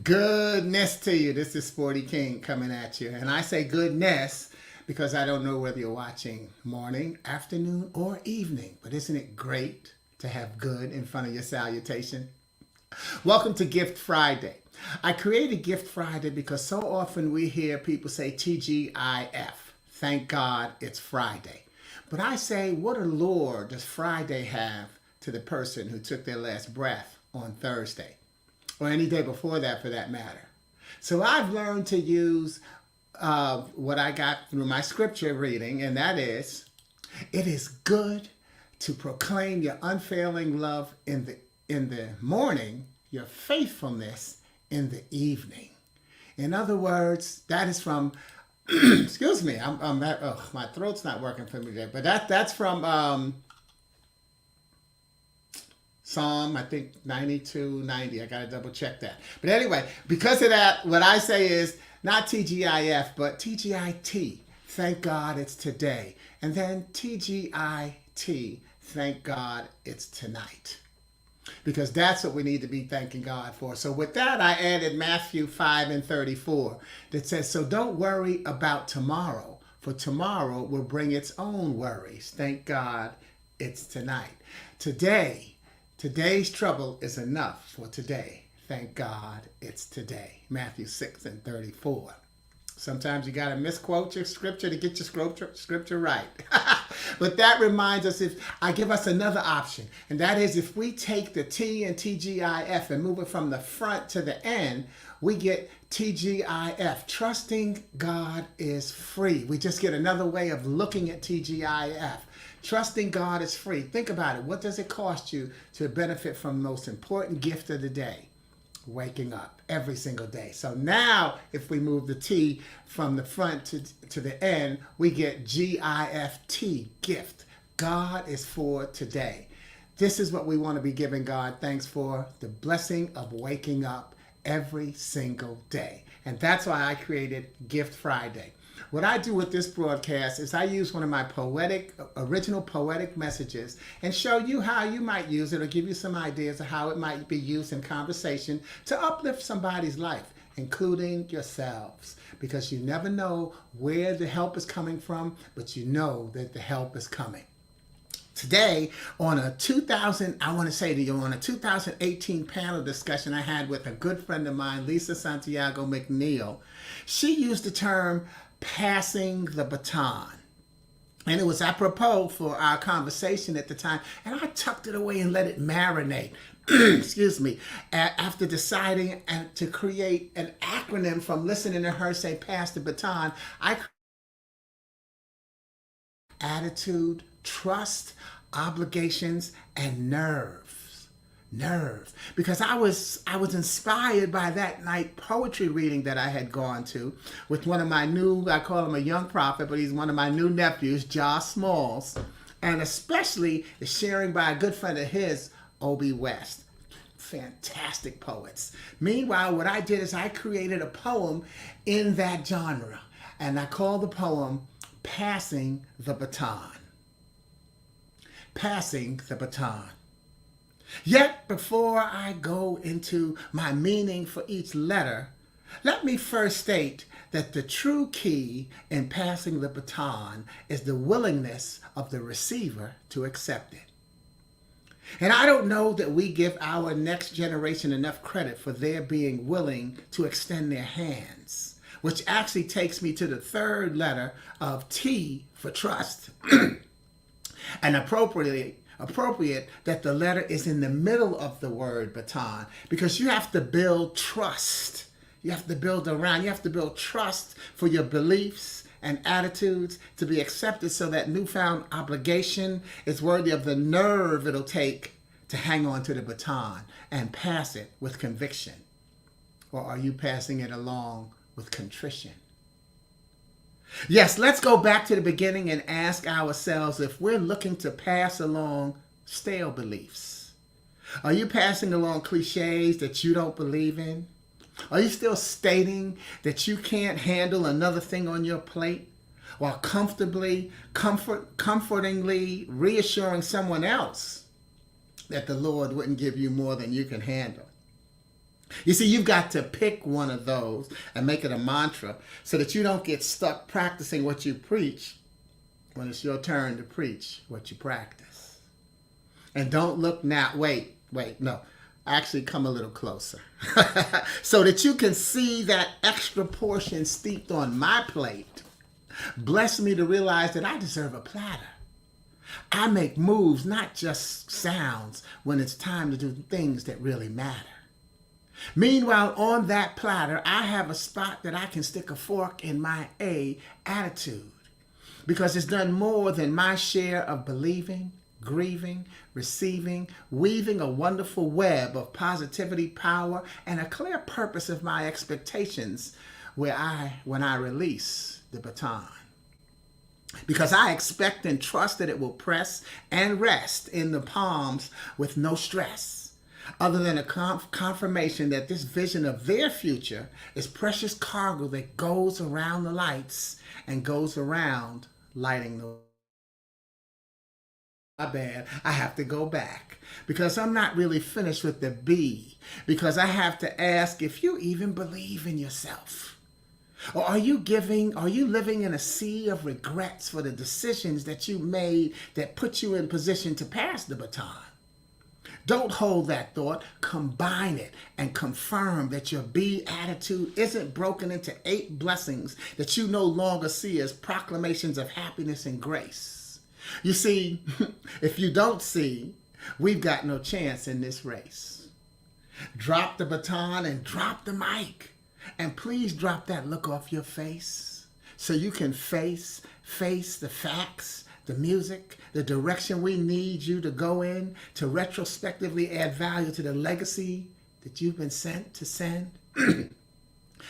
Goodness to you. This is Sporty King coming at you. And I say goodness because I don't know whether you're watching morning, afternoon, or evening. But isn't it great to have good in front of your salutation? Welcome to Gift Friday. I created Gift Friday because so often we hear people say TGIF. Thank God it's Friday. But I say, what allure does Friday have to the person who took their last breath on Thursday? Or any day before that for that matter. So I've learned to use what I got through my scripture reading, and that is, it is good to proclaim your unfailing love in the morning, your faithfulness in the evening. In other words, that is from, excuse me, my throat's not working for me today, but that's from Psalm, I think 92:90. I got to double check that. But anyway, because of that, what I say is not TGIF, but TGIT. Thank God it's today. And then TGIT. Thank God it's tonight. Because that's what we need to be thanking God for. So with that, I added Matthew 5:34 that says, so don't worry about tomorrow, for tomorrow will bring its own worries. Thank God it's tonight. Today's trouble is enough for today. Thank God it's today. Matthew 6:34. Sometimes you got to misquote your scripture to get your scripture right. But that reminds us, if I give us another option, and that is if we take the T and TGIF and move it from the front to the end, we get TGIF. Trusting God is free. We just get another way of looking at TGIF. Trusting God is free. Think about it. What does it cost you to benefit from the most important gift of the day? Waking up every single day. So now if we move the T from the front to the end, we get GIFT, gift. God is for today. This is what we want to be giving God thanks for, the blessing of waking up every single day. And that's why I created Gift Friday. What I do with this broadcast is I use one of my original poetic messages and show you how you might use it, or give you some ideas of how it might be used in conversation to uplift somebody's life, including yourselves. Because you never know where the help is coming from, but you know that the help is coming. Today, on a 2018 panel discussion I had with a good friend of mine, Lisa Santiago McNeil, she used the term passing the baton. And it was apropos for our conversation at the time. And I tucked it away and let it marinate. Excuse me. After deciding to create an acronym from listening to her say pass the baton, I attitude, trust, obligations, and nerves. Because I was inspired by that night poetry reading that I had gone to with one of my new, I call him a young prophet, but he's one of my new nephews, Jah Smalls, and especially the sharing by a good friend of his, Obie West. Fantastic poets. Meanwhile, what I did is I created a poem in that genre, and I called the poem Passing the Baton. Passing the baton. Yet before I go into my meaning for each letter, let me first state that the true key in passing the baton is the willingness of the receiver to accept it. And I don't know that we give our next generation enough credit for their being willing to extend their hands, which actually takes me to the third letter of T for trust. And appropriate that the letter is in the middle of the word baton, because you have to build trust. You have to build trust for your beliefs and attitudes to be accepted, so that newfound obligation is worthy of the nerve it'll take to hang on to the baton and pass it with conviction. Or are you passing it along with contrition? Yes, let's go back to the beginning and ask ourselves if we're looking to pass along stale beliefs. Are you passing along cliches that you don't believe in? Are you still stating that you can't handle another thing on your plate, while comfortingly reassuring someone else that the Lord wouldn't give you more than you can handle? You see, you've got to pick one of those and make it a mantra so that you don't get stuck practicing what you preach when it's your turn to preach what you practice. And don't look now. Wait, no. Actually, come a little closer so that you can see that extra portion steeped on my plate. Bless me to realize that I deserve a platter. I make moves, not just sounds, when it's time to do things that really matter. Meanwhile, on that platter, I have a spot that I can stick a fork in my A attitude, because it's done more than my share of believing, grieving, receiving, weaving a wonderful web of positivity, power, and a clear purpose of my expectations when I release the baton. Because I expect and trust that it will press and rest in the palms with no stress, other than a confirmation that this vision of their future is precious cargo that goes around the lights and goes around lighting the... My bad, I have to go back because I'm not really finished with the B, because I have to ask if you even believe in yourself. Or are you living in a sea of regrets for the decisions that you made that put you in position to pass the baton? Don't hold that thought, combine it, and confirm that your B attitude isn't broken into 8 blessings that you no longer see as proclamations of happiness and grace. You see, if you don't see, we've got no chance in this race. Drop the baton and drop the mic. And please drop that look off your face so you can face the facts, the music, the direction we need you to go in to retrospectively add value to the legacy that you've been sent to send.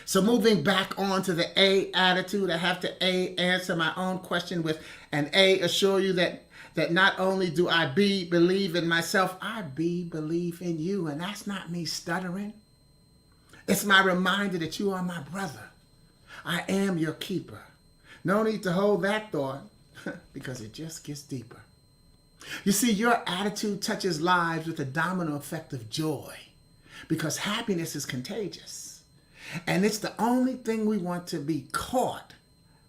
So moving back on to the A attitude, I have to A, answer my own question with an A, assure you that not only do I believe in myself, I believe in you. And that's not me stuttering. It's my reminder that you are my brother. I am your keeper. No need to hold that thought because it just gets deeper. You see, your attitude touches lives with a domino effect of joy because happiness is contagious. And it's the only thing we want to be caught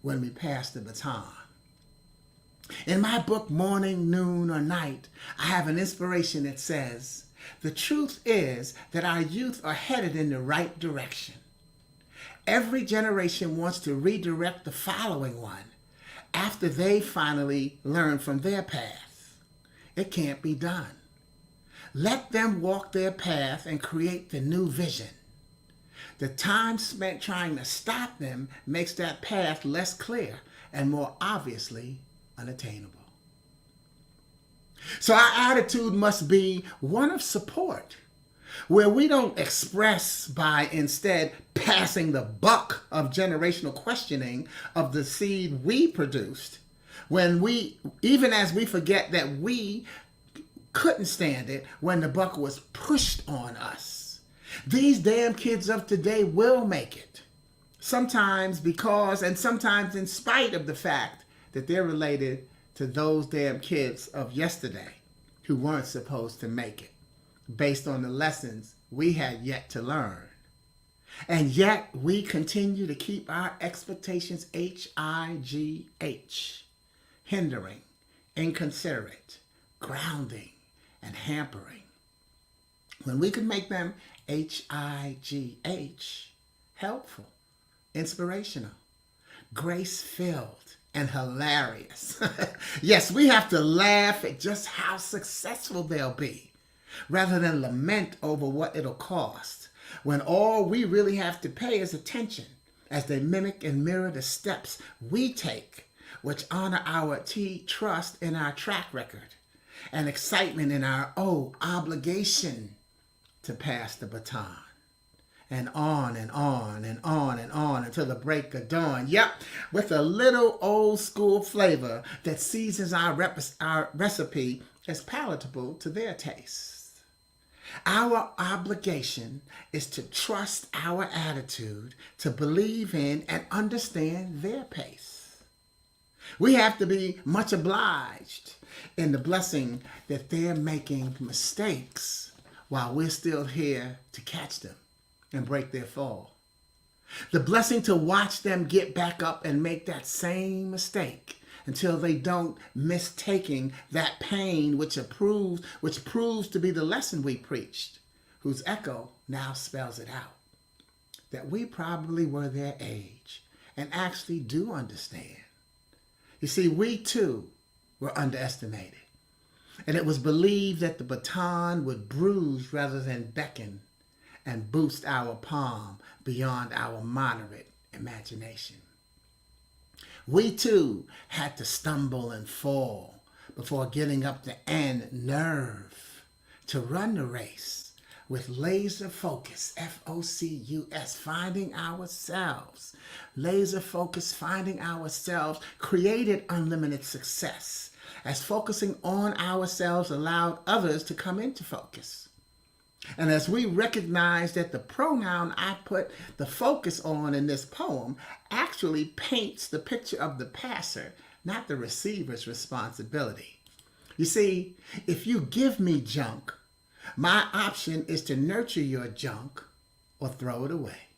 when we pass the baton. In my book, Morning, Noon, or Night, I have an inspiration that says, the truth is that our youth are headed in the right direction. Every generation wants to redirect the following one after they finally learn from their path. It can't be done. Let them walk their path and create the new vision. The time spent trying to stop them makes that path less clear and more obviously unattainable. So our attitude must be one of support, where we don't express by instead passing the buck of generational questioning of the seed we produced, even as we forget that we couldn't stand it when the buck was pushed on us. These damn kids of today will make it, sometimes because and sometimes in spite of the fact that they're related to those damn kids of yesterday who weren't supposed to make it, based on the lessons we had yet to learn. And yet we continue to keep our expectations HIGH, hindering, inconsiderate, grounding, and hampering, when we could make them HIGH, helpful, inspirational, grace-filled, and hilarious. Yes, we have to laugh at just how successful they'll be, rather than lament over what it'll cost, when all we really have to pay is attention as they mimic and mirror the steps we take, which honor our trust in our track record and excitement in our obligation to pass the baton. And on and on and on and on until the break of dawn. Yep, with a little old school flavor that seasons our recipe as palatable to their taste. Our obligation is to trust our attitude, to believe in and understand their pace. We have to be much obliged in the blessing that they're making mistakes while we're still here to catch them. and break their fall. The blessing to watch them get back up and make that same mistake until they don't, mistaking that pain which proves to be the lesson we preached, whose echo now spells it out. That we probably were their age and actually do understand. You see, we too were underestimated. And it was believed that the baton would bruise rather than beckon and boost our palm beyond our moderate imagination. We too had to stumble and fall before getting up the end nerve to run the race with laser focus, F-O-C-U-S, finding ourselves. Laser focus, finding ourselves, created unlimited success as focusing on ourselves allowed others to come into focus. And as we recognize that the pronoun I put the focus on in this poem actually paints the picture of the passer, not the receiver's responsibility. You see, if you give me junk, my option is to nurture your junk or throw it away.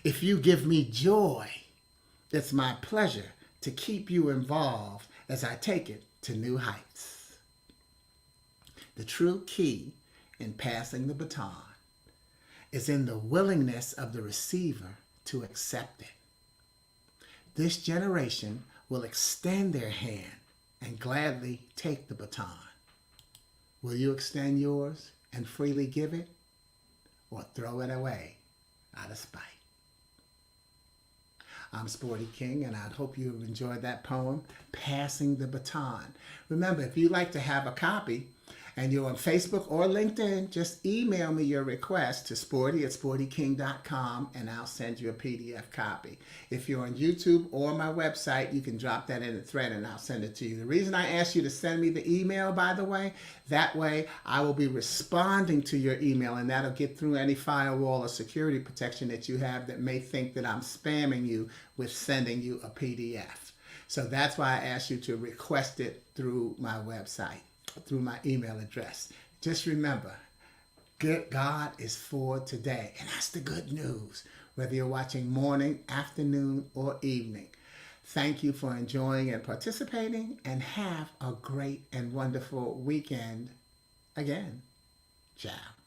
If you give me joy, it's my pleasure to keep you involved as I take it to new heights. The true key in passing the baton is in the willingness of the receiver to accept it. This generation will extend their hand and gladly take the baton. Will you extend yours and freely give it, or throw it away out of spite? I'm Sporty King, and I hope you enjoyed that poem, Passing the Baton. Remember, if you'd like to have a copy, and you're on Facebook or LinkedIn, just email me your request to sporty@sportyking.com, and I'll send you a PDF copy. If you're on YouTube or my website, you can drop that in the thread and I'll send it to you. The reason I asked you to send me the email, by the way, that way I will be responding to your email, and that'll get through any firewall or security protection that you have that may think that I'm spamming you with sending you a PDF. So that's why I asked you to request it through my website, through my email address. Just remember, God is for today. And that's the good news, whether you're watching morning, afternoon, or evening. Thank you for enjoying and participating, and have a great and wonderful weekend again. Ciao.